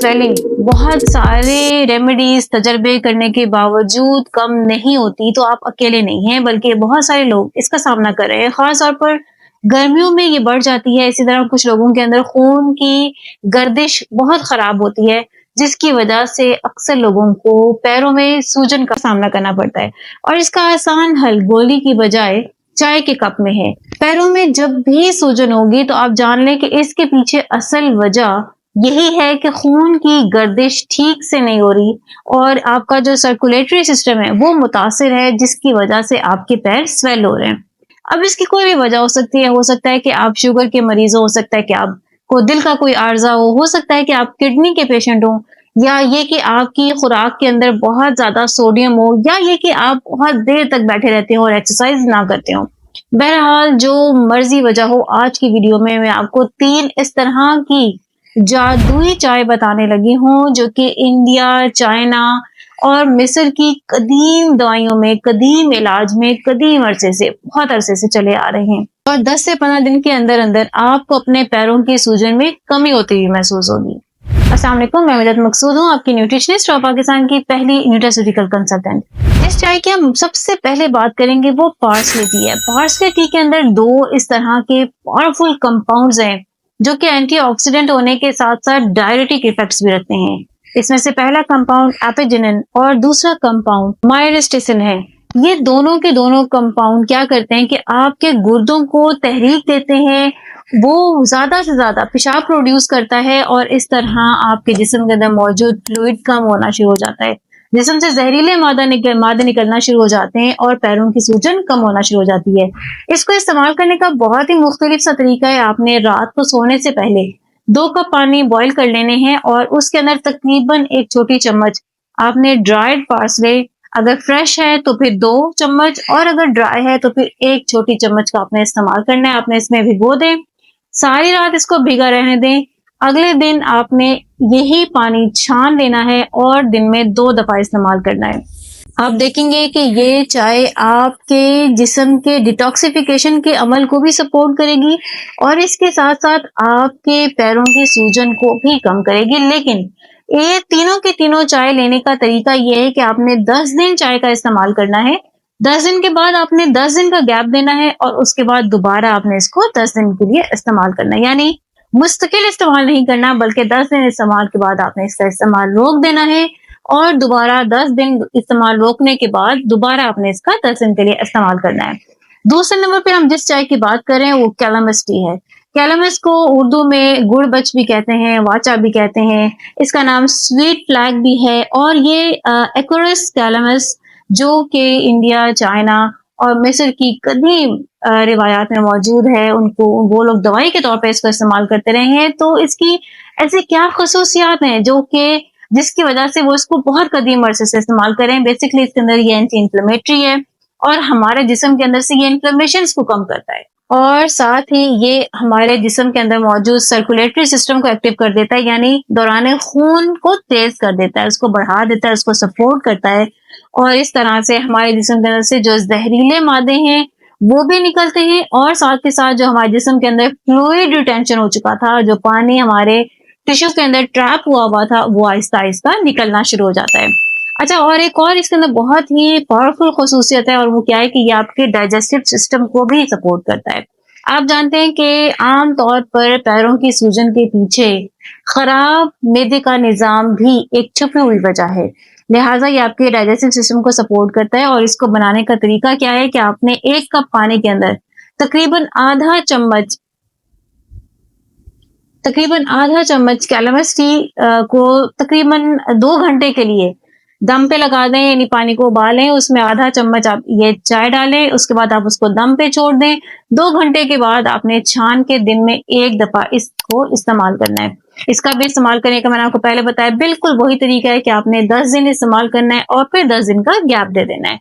Swelling बहुत सारे remedies तजर्बे करने के बावजूद कम नहीं होती, तो आप अकेले नहीं हैं, बल्कि बहुत सारे लोग इसका सामना कर रहे हैं। खास तौर पर गर्मियों में ये बढ़ जाती है। इसी तरह कुछ लोगों के अंदर खून की गर्दिश बहुत खराब होती है, जिसकी वजह से अक्सर लोगों को पैरों में सूजन का सामना करना पड़ता है। और इसका आसान हल गोली की बजाय चाय के कप में है। पैरों में जब भी सूजन होगी तो आप जान लें कि इसके पीछे असल वजह यही है कि खून की गर्दिश ठीक से नहीं हो रही और आपका जो सर्कुलेटरी सिस्टम है वो मुतासिर है, जिसकी वजह से आपके पैर स्वेल हो रहे हैं। अब इसकी कोई भी वजह हो सकती है। हो सकता है कि आप शुगर के मरीज हो सकता है कि आपको दिल का कोई आर्जा हो सकता है कि आप किडनी के पेशेंट हो, या ये कि आपकी खुराक के अंदर बहुत ज्यादा सोडियम हो, या ये कि आप बहुत देर तक बैठे रहते हो और एक्सरसाइज ना करते हो। बहरहाल जो मर्जी वजह हो, आज की वीडियो में मैं आपको 3 इस तरह की जादुई चाय बताने लगी हूँ जो कि इंडिया, चाइना और मिस्र की कदीम दवाइयों में, कदीम इलाज में, कदीम बहुत अरसे से चले आ रहे हैं। और 10 से 15 दिन के अंदर अंदर आपको अपने पैरों की सूजन में कमी होती हुई महसूस होगी। अस्सलाम वालेकुम, मैं मिलत मकसूद हूँ, आपकी न्यूट्रिशनिस्ट और पाकिस्तान की पहली न्यूट्रास्यूटिकल कंसल्टेंट। जिस चाय की हम सबसे पहले बात करेंगे वो पार्सले टी है। पार्सले टी के अंदर 2 इस तरह के पावरफुल कंपाउंड्स हैं जो कि एंटीऑक्सीडेंट होने के साथ साथ डायरेटिक इफेक्ट्स भी रखते हैं। इसमें से पहला कंपाउंड एपिजिनिन और दूसरा कंपाउंड मायरिस्टिसिन है। ये दोनों के दोनों कंपाउंड क्या करते हैं कि आपके गुर्दों को तहरीक देते हैं, वो ज्यादा से ज्यादा पेशाब प्रोड्यूस करता है और इस तरह आपके जिस्म के अंदर मौजूद फ्लूइड कम होना शुरू हो जाता है। जिस्म से जहरीले मादे निकलना शुरू हो जाते हैं और पैरों की सूजन कम होना शुरू हो जाती है। इसको इस्तेमाल करने का बहुत ही मुख्तलिफ सा तरीका है। आपने रात को सोने से पहले 2 कप पानी बॉईल कर लेने हैं और उसके अंदर तकरीबन 1 छोटी चम्मच आपने ड्राइड पार्सले, अगर फ्रेश है तो फिर 2 चम्मच और अगर ड्राई है तो फिर 1 छोटी चम्मच का आपने इस्तेमाल करना है। आपने इसमें भिगो दें, सारी रात इसको भिगा रहने दें। अगले दिन आपने यही पानी छान लेना है और दिन में 2 दफा इस्तेमाल करना है। आप देखेंगे कि ये चाय आपके जिस्म के डिटॉक्सिफिकेशन के अमल को भी सपोर्ट करेगी और इसके साथ साथ आपके पैरों की सूजन को भी कम करेगी। लेकिन ये तीनों के तीनों चाय लेने का तरीका ये है कि आपने 10 दिन चाय का इस्तेमाल करना है। 10 दिन के बाद आपने 10 दिन का गैप देना है और उसके बाद दोबारा आपने इसको 10 दिन के लिए इस्तेमाल करना है। यानी मुस्तकिल इस्तेमाल नहीं करना, बल्कि 10 दिन इस्तेमाल के बाद आपने इसका इस्तेमाल रोक देना है और दोबारा 10 दिन इस्तेमाल रोकने के बाद दोबारा आपने इसका 10 दिन के लिए इस्तेमाल करना है। दूसरे नंबर पे हम जिस चाय की बात कर रहे हैं वो कैलामस टी है। कैलामस को उर्दू में गुड़ बच भी कहते हैं, वाचा भी कहते हैं, इसका नाम स्वीट फ्लैग भी है। और ये एकोरस कैलामस जो कि इंडिया, चाइना और मिस्र की कदीम रिवायात में मौजूद है, उनको वो लोग दवाई के तौर पे इसको इस्तेमाल करते रहे हैं। तो इसकी ऐसी क्या खसूसियात हैं जो कि जिसकी वजह से वो इसको बहुत कदीम अरसे से इस्तेमाल करें। बेसिकली इसके अंदर ये एंटी इंफ्लेमेटरी है और हमारे जिस्म के अंदर से ये इन्फ्लेमेशन को कम करता है और साथ ही ये हमारे जिस्म के अंदर मौजूद सर्कुलेटरी सिस्टम को एक्टिव कर देता है, यानी दौरान खून को तेज कर देता है, उसको बढ़ा देता है, उसको सपोर्ट करता है। और इस तरह से हमारे जिस्म के अंदर से जो जहरीले मादे हैं वो भी निकलते हैं और साथ के साथ जो हमारे जिस्म के अंदर फ्लूइड रिटेंशन हो चुका था, जो पानी हमारे टिश्यू के अंदर ट्रैप हुआ था, वो आहिस्ता आहिस्ता निकलना शुरू हो जाता है। अच्छा, और एक और इसके अंदर बहुत ही पावरफुल खसूसियत है और वो क्या है कि ये आपके डाइजेस्टिव सिस्टम को भी सपोर्ट करता है। आप जानते हैं कि आम तौर पर पैरों की सूजन के पीछे खराब मैदे का निजाम भी एक छुपी हुई वजह है। लिहाजा ये आपके डाइजेस्टिव सिस्टम को सपोर्ट करता है। और इसको बनाने का तरीका क्या है कि आपने 1 कप पानी के अंदर तकरीबन आधा चम्मच कैलामस टी को तकरीबन 2 घंटे के लिए दम पे लगा दें, यानी पानी को उबालें, उसमें आधा चम्मच आप ये चाय डालें, उसके बाद आप उसको दम पे छोड़ दें। 2 घंटे के बाद आपने छान के दिन में 1 दफा इसको इस्तेमाल करना है। इसका भी इस्तेमाल करने का मैंने आपको पहले बताया बिल्कुल वही तरीका है कि आपने 10 दिन इस्तेमाल करना है और फिर 10 दिन का गैप दे देना है।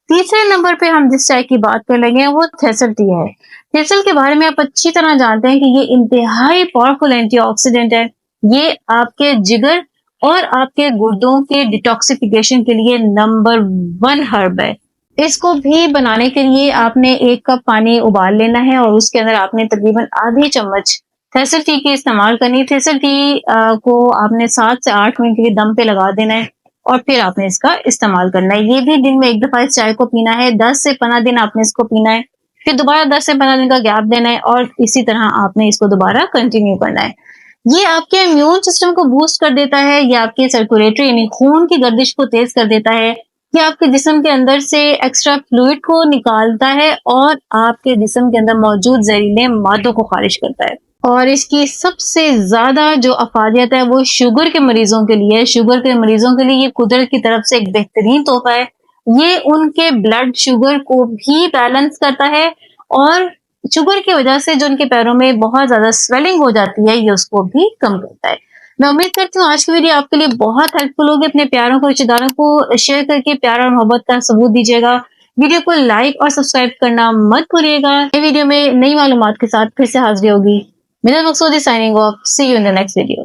तीसरे नंबर पे हम जिस चाय की बात कर लेंगे वो थेसल टी है। थेसल के बारे में आप अच्छी तरह जानते हैं कि ये इंतहाई पावरफुल एंटीऑक्सीडेंट है। ये आपके जिगर और आपके गुर्दों के डिटॉक्सिफिकेशन के लिए नंबर 1 हर्ब है। इसको भी बनाने के लिए आपने 1 कप पानी उबाल लेना है और उसके अंदर आपने तकरीबन आधी चम्मच थ्रेसर टी की इस्तेमाल करनी है। थ्रेसर टी को आपने 7 से 8 मिनट के लिए दम पे लगा देना है और फिर आपने इसका इस्तेमाल करना है। ये भी दिन में 1 दफ़ा इस चाय को पीना है, 10 से 15 दिन आपने इसको पीना है, फिर दोबारा 10 से 15 दिन का गैप देना है और इसी तरह आपने इसको दोबारा कंटिन्यू करना है। ये आपके इम्यून सिस्टम को बूस्ट कर देता है, ये आपके सर्कुलेटरी यानी खून की गर्दिश को तेज कर देता है, ये आपके जिस्म के अंदर से एक्स्ट्रा फ्लूइड को निकालता है और आपके जिस्म के अंदर मौजूद जहरीले मादों को खारिज करता है। और इसकी सबसे ज्यादा जो अफादियत है वो शुगर के मरीजों के लिए है। शुगर के मरीजों के लिए ये कुदरत की तरफ से एक बेहतरीन तोहफा है। ये उनके ब्लड शुगर को भी बैलेंस करता है और शुगर की वजह से जो उनके पैरों में बहुत ज्यादा स्वेलिंग हो जाती है, ये उसको भी कम करता है। मैं उम्मीद करती हूँ आज की वीडियो आपके लिए बहुत हेल्पफुल होगी। अपने प्यारों को, रिश्तेदारों को शेयर करके प्यार और मोहब्बत का सबूत दीजिएगा। वीडियो को लाइक और सब्सक्राइब करना मत भूलिएगा। नई वीडियो में नई मालूमात के साथ फिर से हाजिर होगी। Minal Maqsoodi signing off. See you in the next video.